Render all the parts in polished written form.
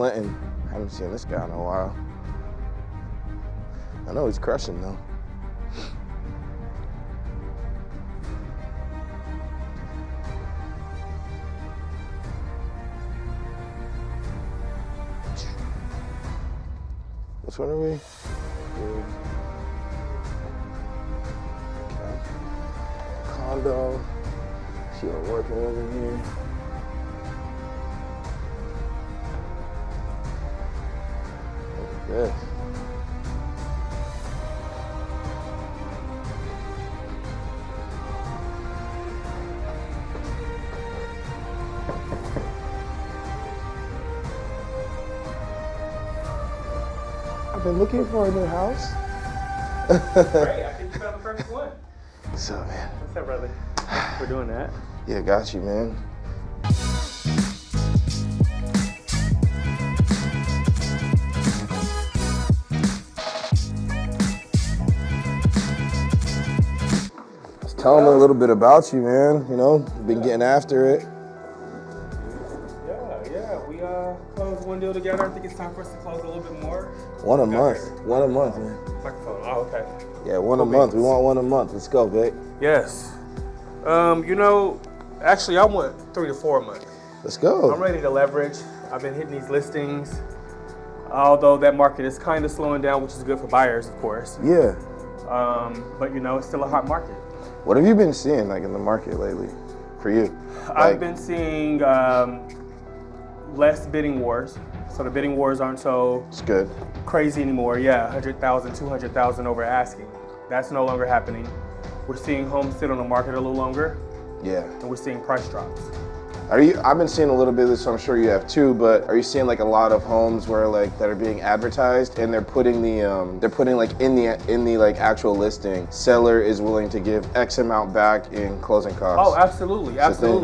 Clinton. I haven't seen this guy in a while. I know he's crushing though. Which one are we? Okay. Condo. See what we're working over here. Look at this. I've been looking for a new house. Great, I think you found the perfect one. What's up, man? What's up, brother? We're doing that. Yeah, got you, man. Just tell them a little bit about you, man. You know, been getting after it. Yeah. We closed one deal together. I think it's time for us to close a little bit more. One a month, man. Microphone. Oh, okay. Yeah, one a month. We want one a month. Let's go, Vic. Yes. Actually, I want 3 to 4 a month. Let's go. I'm ready to leverage. I've been hitting these listings, although that market is kind of slowing down, which is good for buyers, of course. Yeah. But it's still a hot market. What have you been seeing like in the market lately for you? I've been seeing less bidding wars. So the bidding wars aren't so It's good. crazy anymore. Yeah, 100,000, 200,000 over asking. That's no longer happening. We're seeing homes sit on the market a little longer, Yeah. and we're seeing price drops. I've been seeing a little bit of this, so I'm sure you have too, but are you seeing like a lot of homes where like that are being advertised and they're putting like in the like actual listing, seller is willing to give X amount back in closing costs? Oh, absolutely,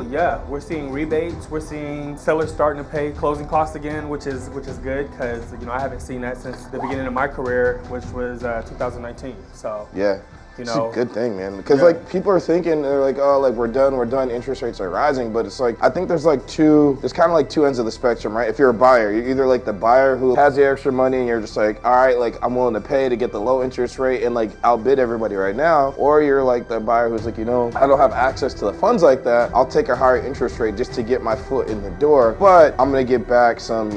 yeah. We're seeing rebates. We're seeing sellers starting to pay closing costs again, which is good because I haven't seen that since the beginning of my career, which was 2019. So Yeah. It's a good thing, man. Because Yeah. like people are thinking, they're like, oh, like we're done, interest rates are rising. But it's like, I think there's kind of like two ends of the spectrum, right? If you're a buyer, you're either like the buyer who has the extra money and you're just like, all right, like I'm willing to pay to get the low interest rate and like outbid everybody right now. Or you're like the buyer who's like, I don't have access to the funds like that. I'll take a higher interest rate just to get my foot in the door. But I'm gonna get back some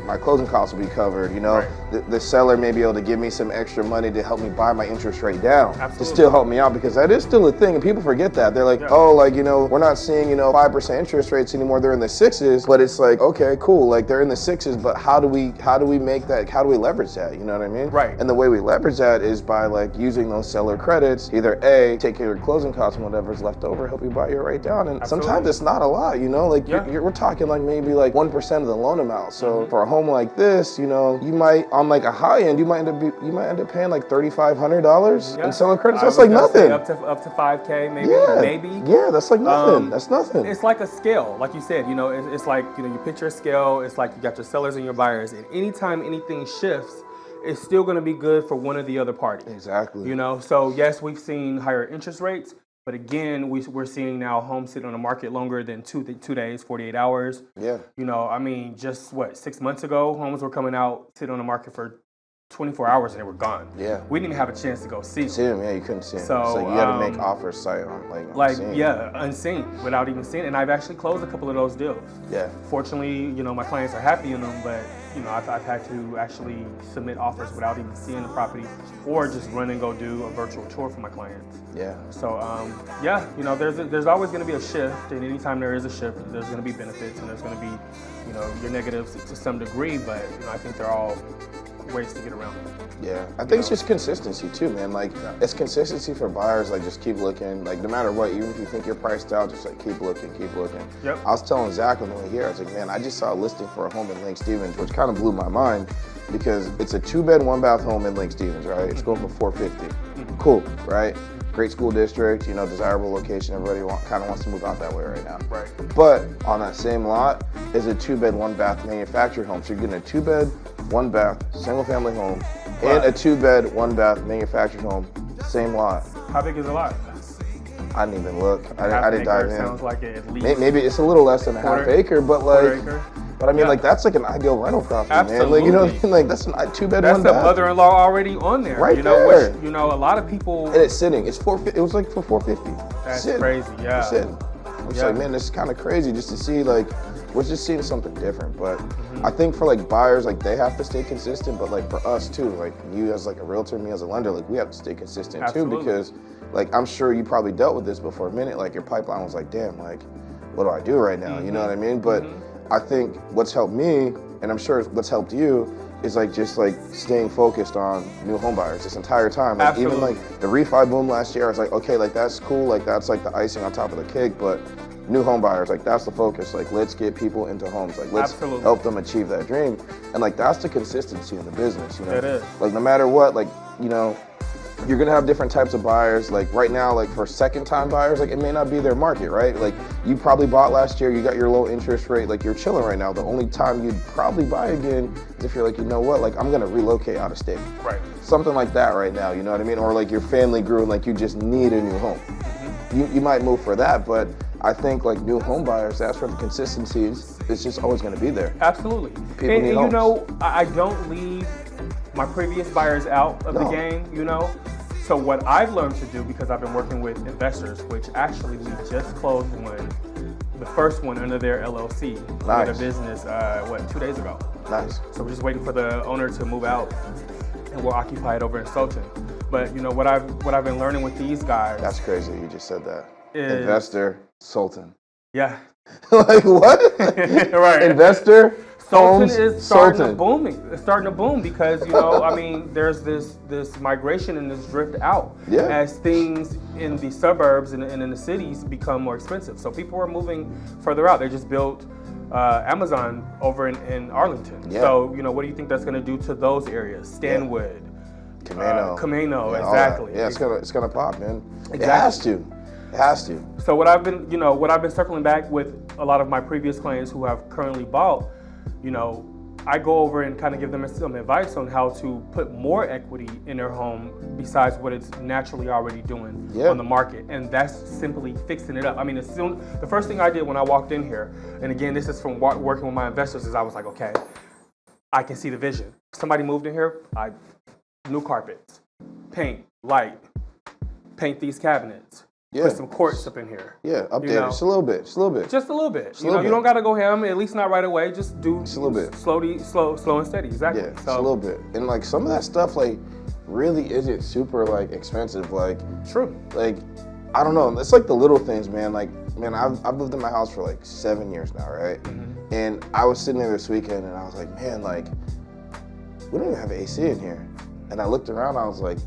my closing costs will be covered, Right. The seller may be able to give me some extra money to help me buy my interest rate down. Absolutely. To still help me out, because that is still a thing and people forget that. They're like, Yeah. oh, like, we're not seeing, 5% interest rates anymore. They're in the 6s, but it's like, okay, cool. Like they're in the 6s, but how do we make that, how do we leverage that? You know what I mean? Right. And the way we leverage that is by like using those seller credits, either A, take care of your closing costs and whatever's left over, help you buy your rate down. And Absolutely. sometimes it's not a lot, like Yeah. we're talking like maybe like 1% of the loan amount. So for a home like this, you might, on like a high end, you might end up paying like $3,500 in seller credits. That's like nothing. Up to 5K, maybe. Yeah, Maybe. Yeah, that's like nothing. That's nothing. It's like a scale, like you said. It's like you picture a scale. It's like you got your sellers and your buyers, and anytime anything shifts, it's still going to be good for one or the other party. Exactly. So yes, we've seen higher interest rates, but again, we're seeing now homes sit on the market longer than 2 days, 48 hours. Yeah. Just 6 months ago, homes were coming out, sit on the market for 24 hours and they were gone. Yeah. We didn't even have a chance to go see them. Yeah, you couldn't see them. So, you had to make offers sight on unseen. Unseen, without even seeing it. And I've actually closed a couple of those deals. Yeah. Fortunately, my clients are happy in them, but I've had to actually submit offers without even seeing the property, or just run and go do a virtual tour for my clients. Yeah. So there's always going to be a shift, and anytime there is a shift, there's going to be benefits and there's going to be your negatives to some degree, but I think they're all ways to get around it. Yeah, I think it's just consistency too, man. Like it's consistency for buyers. Like just keep looking. Like no matter what, even if you think you're priced out, just like keep looking. Yep. I was telling Zach when we were here, I was like, man, I just saw a listing for a home in Lake Stevens, which kind of blew my mind because it's a 2-bed, 1-bath home in Lake Stevens, right? It's going for $450. Cool, right? Great school district, desirable location. Everybody kind of wants to move out that way right now. Right. But on that same lot is a 2-bed, 1-bath manufactured home. So you're getting a 2-bed, 1-bath single family home and a 2-bed, 1-bath manufactured home, same lot. How big is the lot? I didn't even look. I didn't dive in. Sounds like at least Maybe it's a little less than a half acre, but like, acre. But I mean, Yeah. like, that's like an ideal rental property, man. Like, Absolutely. you know what I mean? Like, that's a 2-bed, That's 1 the bath. mother-in-law already on there. Right you know, there. Which, you know, a lot of people. And it's sitting. It was like for $450. That's Sitting. crazy, yeah. It's sitting. I'm just Yeah. like, man, this is kind of crazy just to see, like, we're just seeing something different. But Mm-hmm. I think for like buyers, like they have to stay consistent. But like for us too, like you as like a realtor, me as a lender, like we have to stay consistent Absolutely. too, because like I'm sure you probably dealt with this before a minute. Like your pipeline was like, damn, like what do I do right now? You know what I mean? But I think what's helped me, and I'm sure what's helped you, is like just like staying focused on new home buyers this entire time. Like even Absolutely. like the refi boom last year, I was like, okay, like that's cool, like that's like the icing on top of the cake, but new home buyers, like that's the focus. Like let's get people into homes. Like let's Absolutely. help them achieve that dream. And like that's the consistency in the business, you know. It is. Like no matter what, like, you know, you're gonna have different types of buyers. Like right now, like for second time buyers, like it may not be their market, right? Like you probably bought last year, you got your low interest rate, like you're chilling right now. The only time you'd probably buy again is if you're like, you know what, like I'm gonna relocate out of state. Right. Something like that right now, you know what I mean? Or like your family grew and like you just need a new home. You might move for that, but I think like new home buyers, that's where the consistency is. It's just always gonna be there. Absolutely. People and need you homes. know, I don't leave my previous buyers out of the No. game, you know. So what I've learned to do, because I've been working with investors, which actually we just closed one, the first one under their LLC, under their Nice. business, 2 days ago. Nice. So we're just waiting for the owner to move out, and we'll occupy it over in Sultan. But you know what I've been learning with these guys. That's crazy. You just said that. Is- Investor, Sultan. Yeah. Like what? Right. Investor, Sultan homes, is starting Sultan. to booming. It's starting to boom because, you know, I mean, there's this migration and this drift out Yeah. as things in the suburbs and in the cities become more expensive. So people are moving further out. They just built Amazon over in Arlington. Yeah. So, you know, what do you think that's going to do to those areas? Stanwood, Camino. Camino, Yeah, all that. exactly. Yeah, it's gonna pop, man. It Exactly. has to. It has to. So what I've been circling back with a lot of my previous clients who have currently bought, you know, I go over and kind of give them some advice on how to put more equity in their home besides what it's naturally already doing Yeah. on the market, and that's simply fixing it up. I mean, the first thing I did when I walked in here, and again, this is from working with my investors, is I was like, okay, I can see the vision. Somebody moved in here, new carpets, paint, light, paint these cabinets, Yeah. put some quartz up in here. Yeah, update You know. it just a little bit. Just a little bit. Just a little bit. a You know, little you bit. don't gotta go ham, at least not right away. Just do a little bit. slow and steady. Exactly. Yeah, just a little bit. And like some of that stuff like really isn't super like expensive. Like True. I don't know. It's like the little things, man. Like, man, I've lived in my house for like 7 years now, right? Mm-hmm. And I was sitting there this weekend and I was like, man, like, we don't even have AC in here. And I looked around, I was like,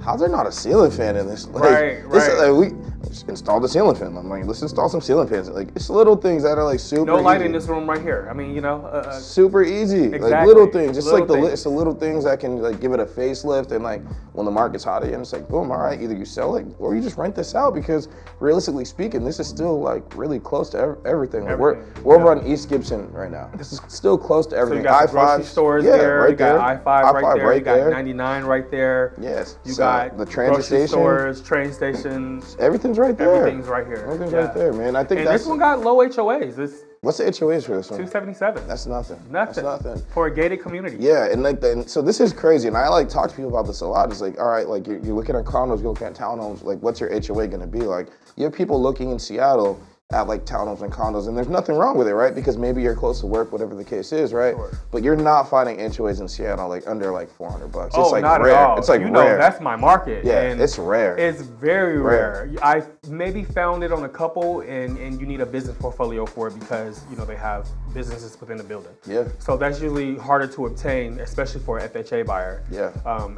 how's there not a ceiling fan in this? Like, Right, this, right. Like, we just installed a ceiling fan. I'm like, let's install some ceiling fans. Like, it's little things that are like super No light easy. in this room right here. I mean, you know, Super easy, like Exactly. little things, just Little like things. it's the little things that can like give it a facelift, and like when the market's hot again, it's like boom, all right, either you sell it or you just rent this out, because realistically speaking, this is still like really close to everything. Like Everything, we're over on East Gibson right now. This is still close to so everything. you got the grocery I-5 stores yeah, there. right You got I-5 right there. You got there. 99 right there. Yes, You so got the transit grocery station. stores, train stations. Everything's right there. Everything's right here. Everything's Yeah. right there, man. I think And that's this one got low HOAs. It's what's the HOAs for this one? 277. That's nothing. Nothing. That's nothing. For a gated community. Yeah, and like so this is crazy, and I like talk to people about this a lot. It's like, all right, like you're looking at condos, you're looking at townhomes, like what's your HOA gonna be like? You have people looking in Seattle at like townhomes and condos, and there's nothing wrong with it, right? Because maybe you're close to work, whatever the case is, right? Sure. But you're not finding HOAs in Seattle like under like $400. It's Oh, like not rare. at all. It's like you rare. know, that's my market. Yeah, and it's rare. It's very Rare. rare. I maybe found it on a couple, and you need a business portfolio for it because, you know, they have businesses within the building. Yeah. So that's usually harder to obtain, especially for an FHA buyer. Yeah.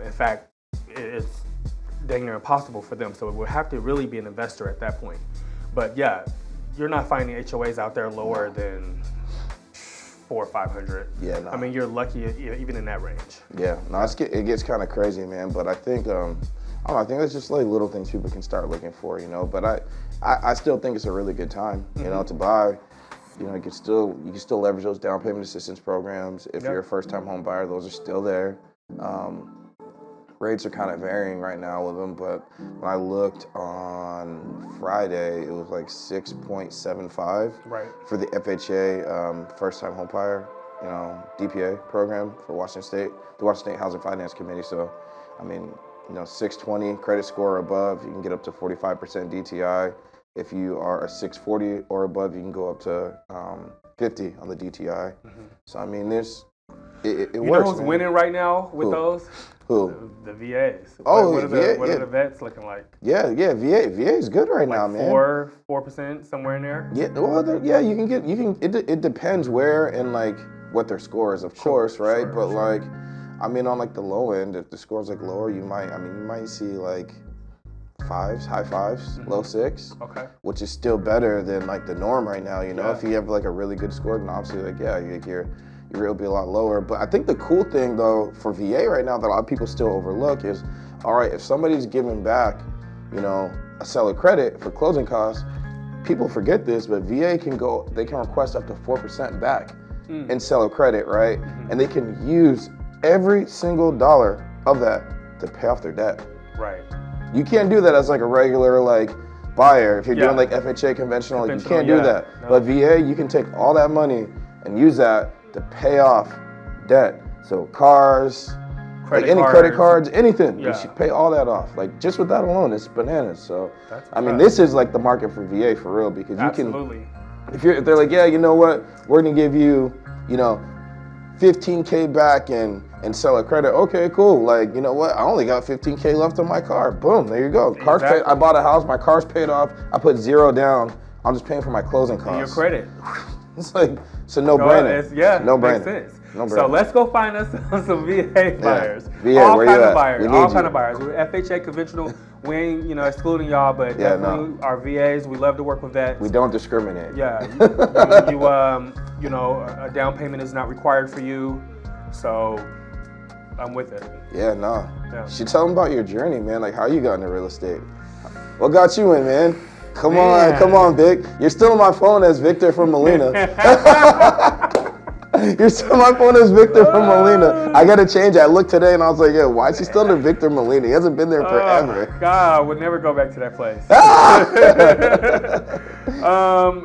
In fact, it's dang near impossible for them. So it would have to really be an investor at that point. But yeah, you're not finding HOAs out there lower than 400 or 500. Yeah, no. I mean, you're lucky even in that range. Yeah, no, it gets kind of crazy, man. But I think I don't know. I think it's just like little things people can start looking for, you know. But I still think it's a really good time, you know, to buy. You know, you can still leverage those down payment assistance programs. If Yep. you're a first time home buyer, those are still there. rates are kind of varying right now with them, but when I looked on Friday, it was like 6.75 for the FHA first-time homebuyer, DPA program for Washington State, the Washington State Housing Finance Committee. So, I mean, 620 credit score or above, you can get up to 45% DTI. If you are a 640 or above, you can go up to 50 on the DTI. So, I mean, it works. You know who's winning right now with those? Who? The VAs. Oh, what are the vets looking like? Yeah, VA is good right now, man. 4%, somewhere in there. Yeah, well, you can get. It depends where and like what their score is, of course, right? But like, I mean, on like the low end, if the score's like lower, you might see like fives, high fives, low six. Okay. Which is still better than like the norm right now. If you have like a really good score, then obviously like your rate will be a lot lower. But I think the cool thing though for VA right now that a lot of people still overlook is, all right, if somebody's giving back, a seller credit for closing costs, people forget this, but VA can request up to 4% back in seller credit, right? And they can use every single dollar of that to pay off their debt. Right. You can't do that as like a regular like buyer. If you're doing like FHA conventional, you can't do that. No. But VA, you can take all that money and use that to pay off debt. So cars, credit cards, anything. You should pay all that off. Like just with that alone, it's bananas. So this is like the market for VA for real, because you can. If they're like, yeah, you know what, we're gonna give you, $15K back and sell a credit. Okay, cool. Like, you know what? I only got $15K left on my car. Boom, there you go. Car's paid. I bought a house. My car's paid off. I put $0 down. I'm just paying for my closing costs. And your credit. It's like it's a no-brainer. Makes sense. So let's go find us some VA buyers. VA, all where kind you of at? buyers. All kind of buyers. We're FHA conventional. We ain't, excluding y'all, but definitely our VAs. We love to work with vets. We don't discriminate. Yeah. A down payment is not required for you, so I'm with it. Yeah, no. Yeah. You should tell them about your journey, man. Like how you got into real estate. What got you in, man? Come on, Vic. You're still on my phone as Victor from Molina. You're still on my phone as Victor from Molina. I gotta change it. I looked today and I was like, yeah, why is he still under Victor Molina? He hasn't been there forever. God, I would never go back to that place.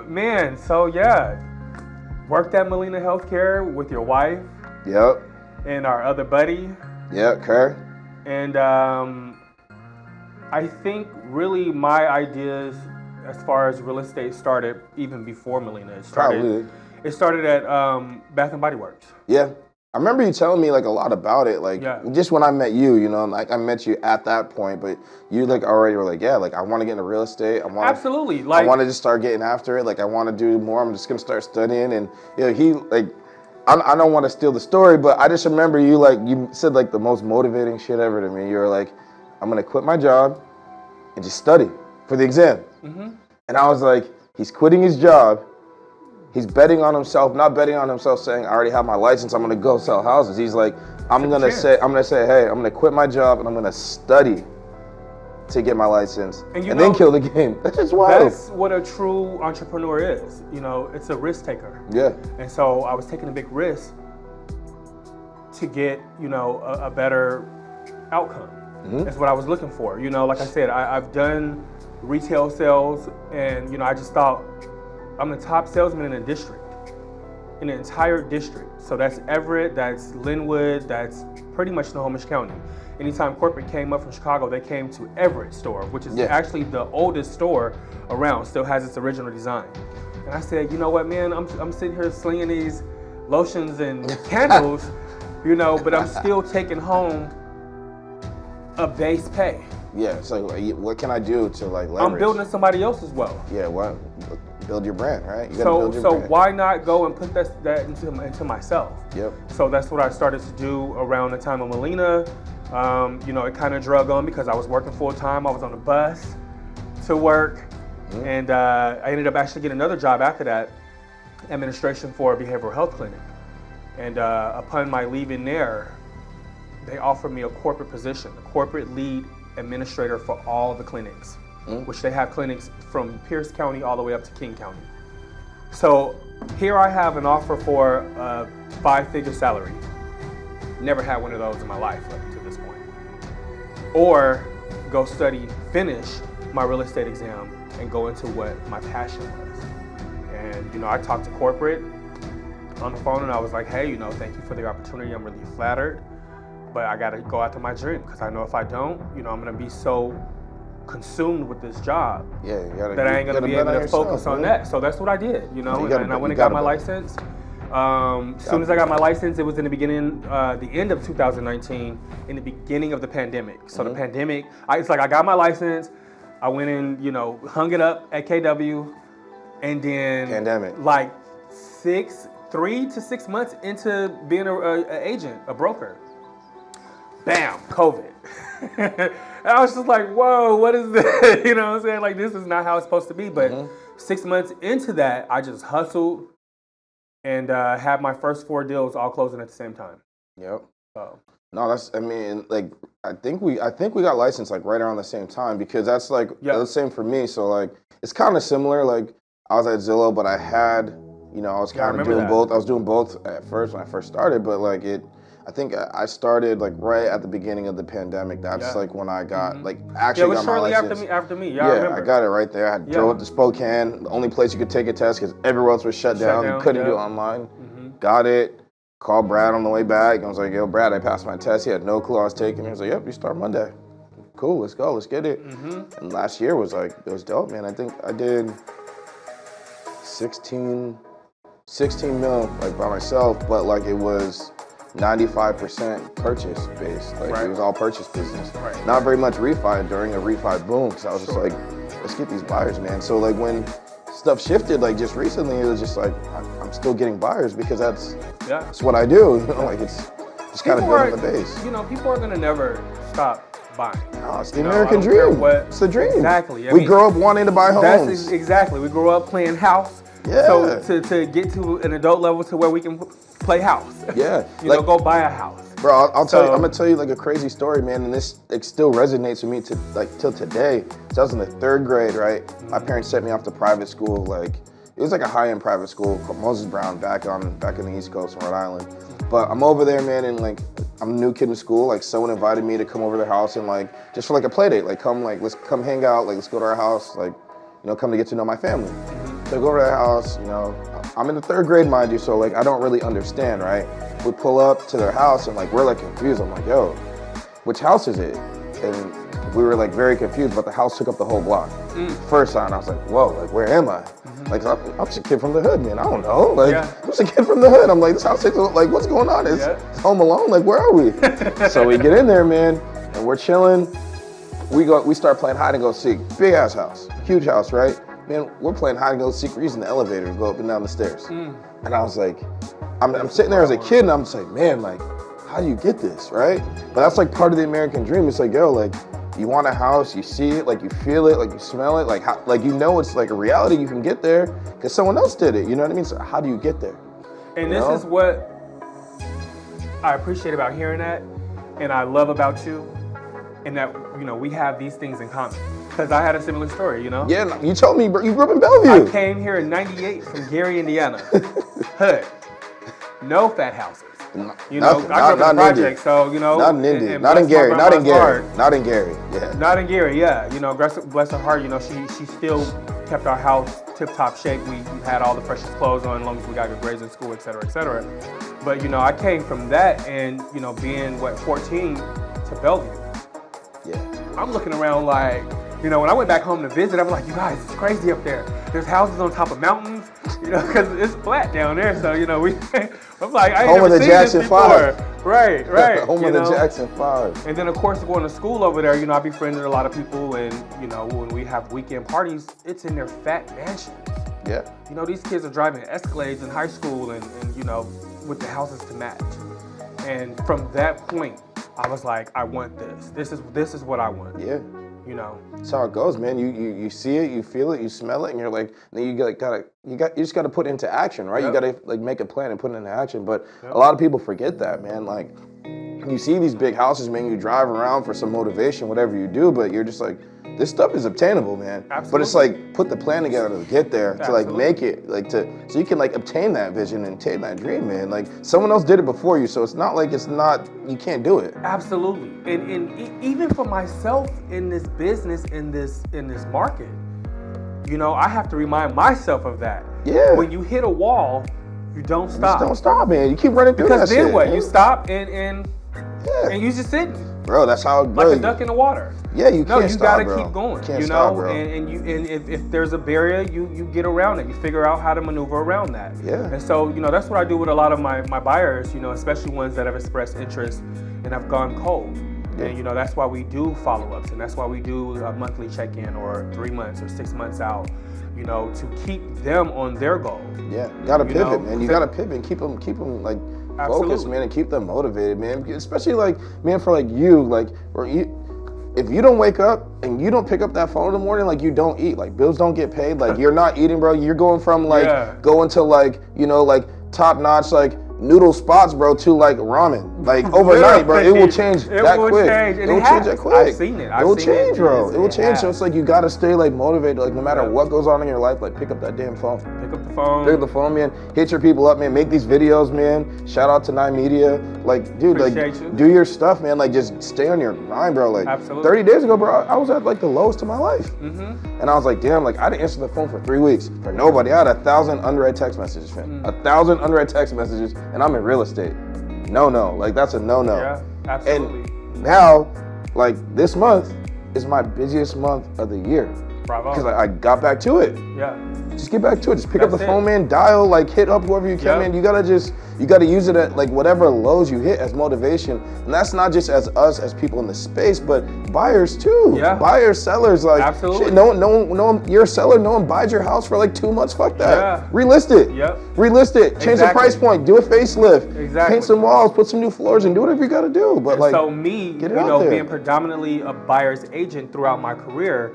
Man, so yeah. Worked at Molina Healthcare with your wife. Yep. And our other buddy. Yep, Kerr. And I think really my ideas as far as real estate started even before Molina. It started at Bath & Body Works. Yeah. I remember you telling me like a lot about it, like just when I met you, like I met you at that point, but you like already were like, yeah, like I want to get into real estate. Absolutely. I want to just start getting after it. Like I want to do more. I'm just going to start studying. And he like, I don't want to steal the story, but I just remember you said like the most motivating shit ever to me. You were like, I'm going to quit my job and just study for the exam. Mm-hmm. And I was like, he's quitting his job. He's betting on himself, not betting on himself, saying, I already have my license, I'm gonna go sell houses. He's like, I'm gonna say, hey, I'm gonna quit my job and I'm gonna study to get my license and then kill the game. That's just wild. That's what a true entrepreneur is. It's a risk taker. Yeah. And so I was taking a big risk to get, a better outcome. Mm-hmm. That's what I was looking for. Like I said, I've done retail sales and, I just thought, I'm the top salesman in the entire district. So that's Everett, that's Linwood, that's pretty much Snohomish County. Anytime corporate came up from Chicago, they came to Everett store, which is actually the oldest store around, still has its original design. And I said, you know what, man, I'm sitting here slinging these lotions and candles, but I'm still taking home a base pay. Yeah, it's like, what can I do to like leverage? I'm building somebody else's wealth. Yeah, well, build your brand, right? You gotta build your brand. Why not go and put that into myself? Yep. So that's what I started to do around the time of Molina. It kind of drug on because I was working full time. I was on the bus to work, and I ended up actually getting another job after that, administration for a behavioral health clinic. And upon my leaving there, they offered me a corporate position, a corporate lead administrator for all the clinics, which they have clinics from Pierce County all the way up to King County. So here I have an offer for a 5-figure salary. Never had one of those in my life up to this point. or go study, finish my real estate exam, and go into what my passion was. And, you know, I talked to corporate on the phone and I was like, hey, you know, thank you for the opportunity. I'm really flattered, but I got to go after my dream, because I know if I don't, you know, I'm going to be so consumed with this job that I ain't going to be able to focus on that. So that's what I did, you know, and I went and got my license. As soon as I got my license, it was in the beginning, the end of 2019, in the beginning of the pandemic. So the pandemic, it's like I got my license, I went in, you know, hung it up at KW, and then pandemic, like 3 to 6 months into being an agent, a broker, bam, COVID. And I was just like, whoa, what is this? You know what I'm saying? Like, this is not how it's supposed to be. But 6 months into that, I just hustled and had my first 4 deals all closing at the same time. Yep. So. No, I mean, like, I think we got licensed like right around the same time, because that's like the same for me. So like, it's kind of similar. Like, I was at Zillow, but I had, you know, I was kind of doing both. I was doing both at first when I first started, but like I think I started like right at the beginning of the pandemic. That's like when I got like actually got my license. Yeah, it was shortly after me. Yeah, I remember. I got it right there. I drove up to Spokane, the only place you could take a test because everywhere else was shut down. You couldn't do it online. Got it. Called Brad on the way back. I was like, yo, Brad, I passed my test. He had no clue I was taking it. He was like, yep, you start Monday. Cool, let's go, let's get it. And last year was like, it was dope, man. I think I did 16 mil like by myself, but like it was 95% purchase based. Like it was all purchase business. Not very much refi during a refi boom, because I was just like, let's get these buyers, man. So like when stuff shifted, like just recently, it was just like, I'm still getting buyers because that's what I do. You know, like it's just kind of building the base. You know, people are gonna never stop buying. No, it's the American dream. It's the dream. Exactly. We grow up wanting to buy homes. Exactly. We grew up playing house. Yeah. So to get to an adult level to where we can play house. Yeah. You know, go buy a house. Bro, I'll tell you. I'm gonna tell you like a crazy story, man, and this like still resonates with me to like till today. So I was in the 3rd grade, right? My parents sent me off to private school. Like it was like a high-end private school called Moses Brown back in the East Coast in Rhode Island. But I'm over there, man, and like I'm a new kid in school. Like someone invited me to come over to their house and like just for like a play date. Like let's come hang out. Like let's go to our house. Like, you know, come to get to know my family. So I go over to their house, you know, I'm in the 3rd grade, mind you, so like I don't really understand, right? We pull up to their house and like we're like confused. I'm like, yo, which house is it? And we were like very confused, but the house took up the whole block. First time I was like, whoa, like where am I? Like I'm just a kid from the hood, man. I don't know. Like I'm just a kid from the hood. I'm like, this house takes like what's going on? It's Home Alone. Like where are we? So we get in there, man, and we're chilling. We start playing hide and go seek. Big ass house, huge house, right? Man, we're playing hide and go seek. We're using the elevator to go up and down the stairs. And I was like, I'm sitting there as a kid, and I'm just like, man, like, how do you get this, right? But that's like part of the American dream. It's like, yo, like, you want a house, you see it, like you feel it, like you smell it, like how, like you know it's like a reality. You can get there because someone else did it. You know what I mean? So how do you get there? And this is what I appreciate about hearing that, and I love about you, and that, you know, we have these things in common. Because I had a similar story, you know? Yeah, you told me, bro, you grew up in Bellevue. I came here in '98 from Gary, Indiana. Hood. No fat houses. You know, I grew up in the project, so, you know. Not in Indy, not in Gary, not in Gary. Not in Gary, yeah. Not in Gary, yeah. You know, bless her heart, you know, she still kept our house tip-top shape. We had all the freshest clothes on as long as we got good grades in school, et cetera, et cetera. But, you know, I came from that and, you know, being, 14 to Bellevue. Yeah. I'm looking around like, you know, when I went back home to visit, I'm like, you guys, it's crazy up there. There's houses on top of mountains, you know, because it's flat down there. So, you know, I'm like, I ain't never seen this before. Right. Home of the Jackson 5. And then, of course, going to school over there, you know, I befriended a lot of people. And, you know, when we have weekend parties, it's in their fat mansions. Yeah. You know, these kids are driving Escalades in high school and, you know, with the houses to match. And from that point, I was like, I want this. This is what I want. Yeah. You know, that's how it goes, man. You see it, you feel it, you smell it, and you're like, then you just gotta put it into action, right? Yep. You gotta like make a plan and put it into action. But a lot of people forget that, man. Like, you see these big houses, man. You drive around for some motivation, whatever you do, but you're just like, this stuff is obtainable, man. Absolutely. But it's like, put the plan together to get there, to like Absolutely. make it, like so you can like obtain that vision and obtain that dream, man. Like someone else did it before you, so it's not like you can't do it. Absolutely. And even for myself in this business, in this market, you know, I have to remind myself of that. Yeah. When you hit a wall, you don't stop. Just don't stop, man. You keep running through Because that then shit, what? man. You stop and Yeah. you just sitting Bro, that's how, like bro. a duck in the water. Yeah, you No, can't you stop, gotta bro. keep going. Can't You stop, know, bro. and if there's a barrier, you get around it. You figure out how to maneuver around that. Yeah. And so, you know, that's what I do with a lot of my buyers, you know, especially ones that have expressed interest and have gone cold. Yeah. And you know, that's why we do follow-ups, and that's why we do a monthly check-in or 3 months or 6 months out, you know, to keep them on their goals. Yeah, gotta You pivot, know, man. You gotta pivot and keep them like focused, Absolutely. man, and keep them motivated, man. Especially like, man, for like you, like, or if you don't wake up and you don't pick up that phone in the morning, like you don't eat, like bills don't get paid, like you're not eating, bro. You're going from like going to like, you know, like top notch like noodle spots, bro, to like ramen, like overnight, bro. It will change that quick. It will change that quick. I've seen it. It will change, bro. It will It change. has. So it's like you gotta stay like motivated, like no matter Yeah. what goes on in your life, like pick up that damn phone. Pick up the phone. Pick up the phone, man. Hit your people up, man. Make these videos, man. Shout out to Nine Media. Like, dude, Appreciate like, you. do your stuff, man. Like, just stay on your grind, bro. Like, Absolutely. 30 days ago, bro, I was at like the lowest of my life. Mm-hmm. And I was like, damn, like, I didn't answer the phone for 3 weeks for nobody. I had 1,000 unread text messages, fam. 1,000 unread text messages, and I'm in real estate. No. Like, that's a no. Yeah, absolutely. And now, like, this month is my busiest month of the year. Bravo. Because I got back to it. Yeah. Just get back to it. Just pick up the That's phone, it. man. Dial, like hit up whoever you can, Yep. man. You gotta use it at like whatever lows you hit as motivation. And that's not just as us as people in the space, but buyers too. Yeah. Buyers, sellers, like Absolutely. shit, no one. You're a seller. No one buys your house for like 2 months. Fuck that. Yeah. Relist it. Yep. Relist it. Change the Exactly. price point. Do a facelift. Exactly. Paint some walls. Put some new floors, and do whatever you gotta do. But like, So me, get you it out know, there. being predominantly a buyer's agent throughout my career,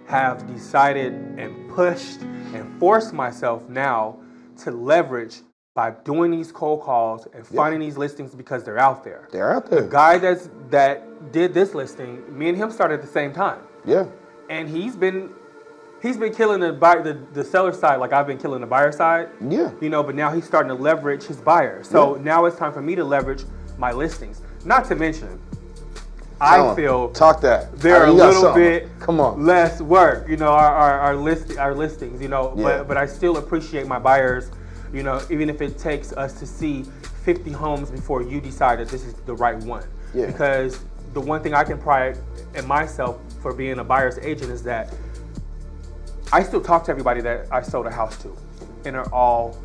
have decided and pushed and forced myself now to leverage by doing these cold calls and finding these listings because they're out there. they're out there. The guy that did this listing, me and him started at the same time, Yeah. and he's been killing the seller side like I've been killing the buyer side. Yeah. You know, but now he's starting to leverage his buyers. So now it's time for me to leverage my listings. Not to mention, I feel talk that. they're a You got little something. bit Come on. less work, you know, our listings, you know, Yeah. but I still appreciate my buyers, you know, even if it takes us to see 50 homes before you decide that this is the right one. Yeah. Because the one thing I can pride in myself for being a buyer's agent is that I still talk to everybody that I sold a house to, and are all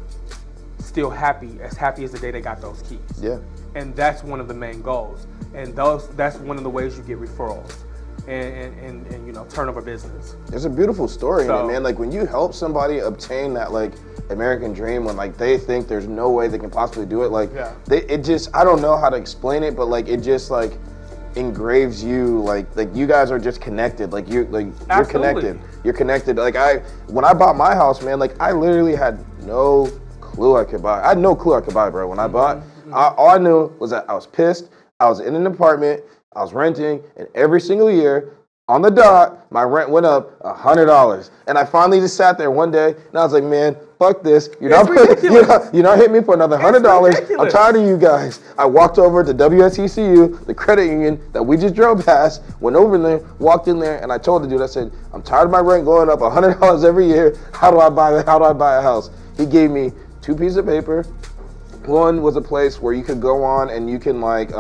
still happy as the day they got those keys. Yeah. And that's one of the main goals. And that's one of the ways you get referrals and you know, turnover business. There's a beautiful story in So- it, man. Like when you help somebody obtain that like American dream when like they think there's no way they can possibly do it, like it just, I don't know how to explain it, but like it just like engraves you, like you guys are just connected. Like you're Absolutely. connected. You're connected. Like when I bought my house, man, like I literally had no clue I could buy. I had no clue I could buy, bro. When I bought, all I knew was that I was pissed. I was in an apartment, I was renting, and every single year, on the dot, my rent went up $100. And I finally just sat there one day, and I was like, man, fuck this. You're not hitting me for another $100. I'm ridiculous. tired of you guys. I walked over to WSECU, the credit union that we just drove past, went over there, walked in there, and I told the dude, I said, I'm tired of my rent going up $100 every year. How do I buy a house? He gave me 2 pieces of paper. One was a place where you could go on and you can like,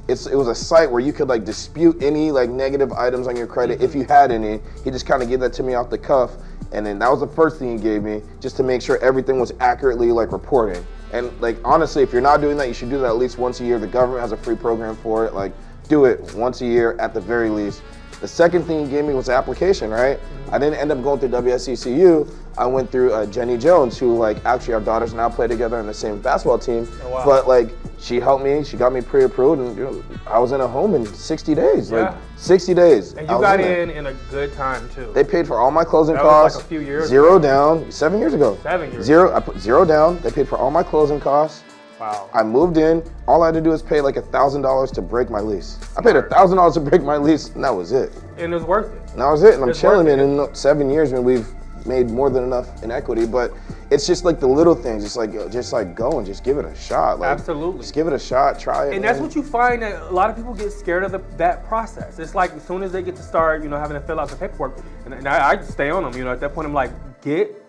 it was a site where you could like dispute any like negative items on your credit if you had any. He just kind of gave that to me off the cuff, and then that was the first thing he gave me, just to make sure everything was accurately like reporting. And like honestly, if you're not doing that, you should do that at least once a year. The government has a free program for it. Like do it once a year at the very least. The second thing he gave me was the application, right? I didn't end up going through WSECU. I went through Jenny Jones, who like actually our daughters now play together on the same basketball team. Oh, wow. But like she helped me, she got me pre-approved, and you know, I was in a home in 60 days. Like 60 days. And I you was got there. in a good time too. They paid for all my closing That was costs. like a few years Zero ago. down, 7 years ago. 7 years Zero. I put zero down. They paid for all my closing costs. Wow. I moved in. All I had to do was pay like $1,000 to break my lease. I paid $1,000 to break my lease, and that was it. And it was worth it. And that was it. And I'm It's chilling. worth And in 7 years, when we've made more than enough in equity, but it's just like the little things. It's like, just like go and just give it a shot. Like, Absolutely. Just give it a shot. Try it. And that's what you find that a lot of people get scared of that process. It's like as soon as they get to start, having to fill out the paperwork, and I stay on them. At that point, I'm like,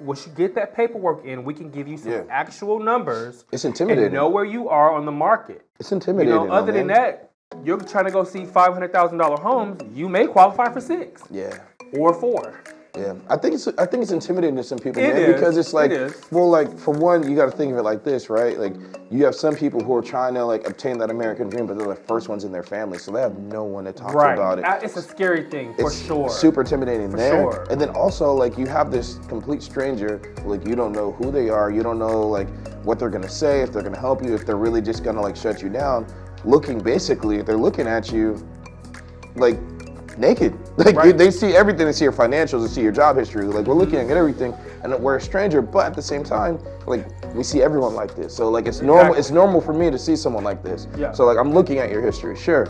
once you get that paperwork in, we can give you some actual numbers. It's intimidating. And know where you are on the market. It's intimidating. Other than that, you're trying to go see $500,000 homes. You may qualify for 6. Yeah. Or 4. Yeah, I think it's intimidating to some people, It man, is. because it's like, It is. well, like for one, you got to think of it like this, right? Like you have some people who are trying to like obtain that American dream, but they're the first ones in their family, so they have no one to talk to about it. It's a scary thing for It's sure. super intimidating For there. sure. And then also like you have this complete stranger, like you don't know who they are, you don't know like what they're gonna say, if they're gonna help you, if they're really just gonna like shut you down. They're looking at you like naked. Like they see everything. They see your financials, they see your job history. Like we're looking at everything, and we're a stranger. But at the same time, like we see everyone like this. So like it's normal. It's normal for me to see someone like this. Yeah. So like I'm looking at your history. Sure.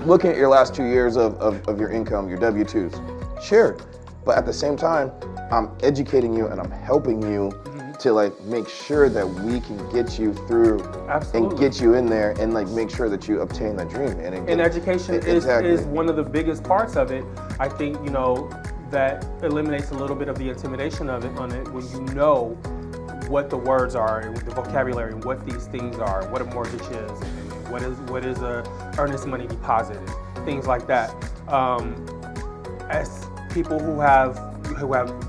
Looking at your last 2 years of your income, your W-2s. Sure. But at the same time, I'm educating you and I'm helping you to like make sure that we can get you through Absolutely. and get you in there and like make sure that you obtain that dream. And education is one of the biggest parts of it. I think, that eliminates a little bit of the intimidation of it when you know what the words are and the vocabulary and what these things are, what a mortgage is, and what is a earnest money deposit, and things like that. As people who have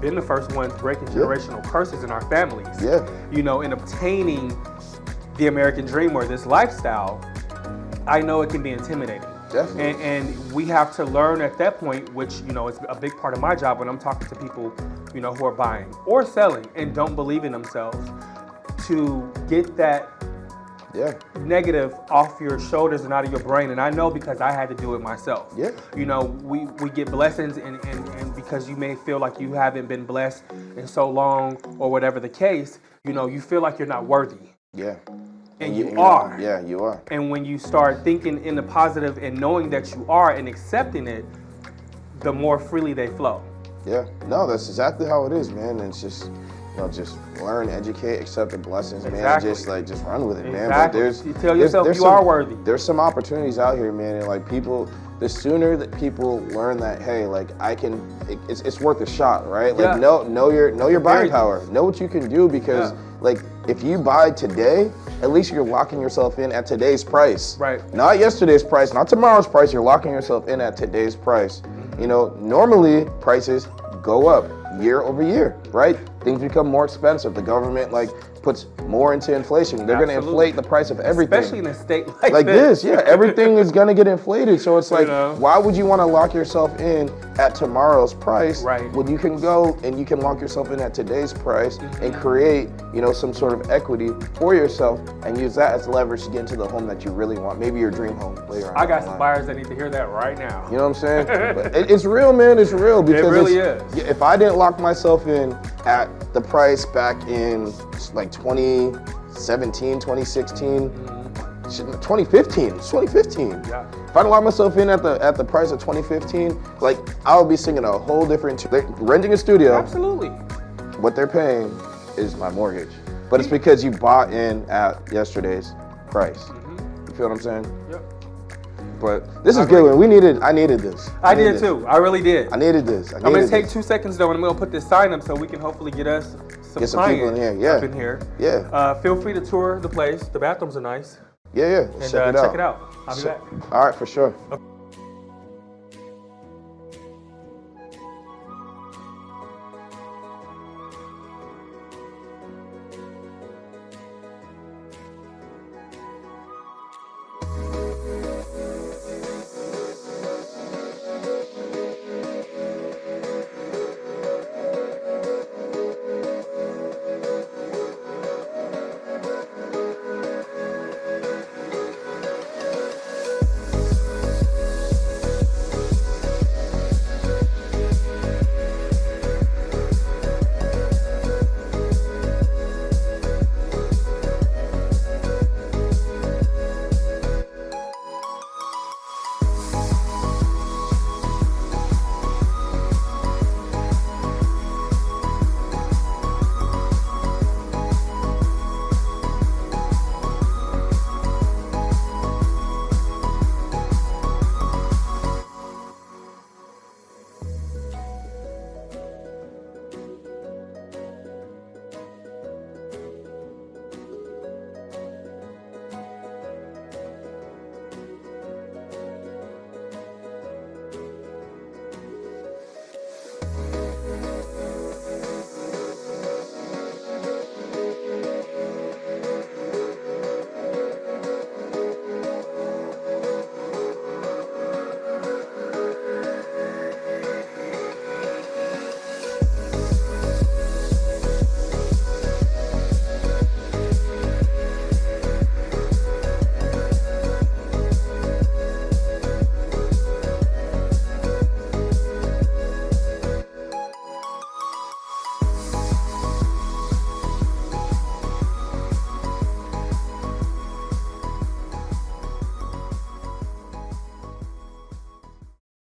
been the first ones breaking generational curses in our families, in obtaining the American dream or this lifestyle, I know it can be intimidating. Definitely. And we have to learn at that point, which, is a big part of my job when I'm talking to people, who are buying or selling and don't believe in themselves, to get that negative off your shoulders and out of your brain. And I know because I had to do it myself. Yeah. We get blessings and because you may feel like you haven't been blessed in so long or whatever the case, you feel like you're not worthy. Yeah. And you are. Yeah, you are. And when you start thinking in the positive and knowing that you are and accepting it, the more freely they flow. Yeah. No, that's exactly how it is, man. And it's just, just learn, educate, accept the blessings, man. And just run with it, man. But you tell yourself you are worthy. There's some opportunities out here, man. And like people, the sooner that people learn that, hey, like it's worth a shot, right? Like know your buying power. Know what you can do because like if you buy today, at least you're locking yourself in at today's price. Right. Not yesterday's price, not tomorrow's price. You're locking yourself in at today's price. Normally prices go up year over year, right? Things become more expensive. The government puts more into inflation. They're going to inflate the price of everything. Especially in a state like this. Yeah, everything is going to get inflated. So it's like, why would you want to lock yourself in at tomorrow's price when you can go and you can lock yourself in at today's price and create, some sort of equity for yourself and use that as leverage to get into the home that you really want. Maybe your dream home later on. I got some buyers that need to hear that right now. You know what I'm saying? But it's real, man. It's real because it really is. If I didn't lock myself in at the price back in 2017, 2016, 2015. It's 2015. Yeah. If I didn't lock myself in at the price of 2015, I would be singing a whole different. They're renting a studio. Absolutely. What they're paying is my mortgage, but it's because you bought in at yesterday's price. You feel what I'm saying? Yep. But this is good. I needed this. I did too. I really did. I needed this. I'm gonna take 2 seconds though, and I'm gonna put this sign up so we can hopefully get us some people in here. up in here. Yeah. Feel free to tour the place. The bathrooms are nice. Yeah. And check check it out. I'll be back. All right, for sure. Okay.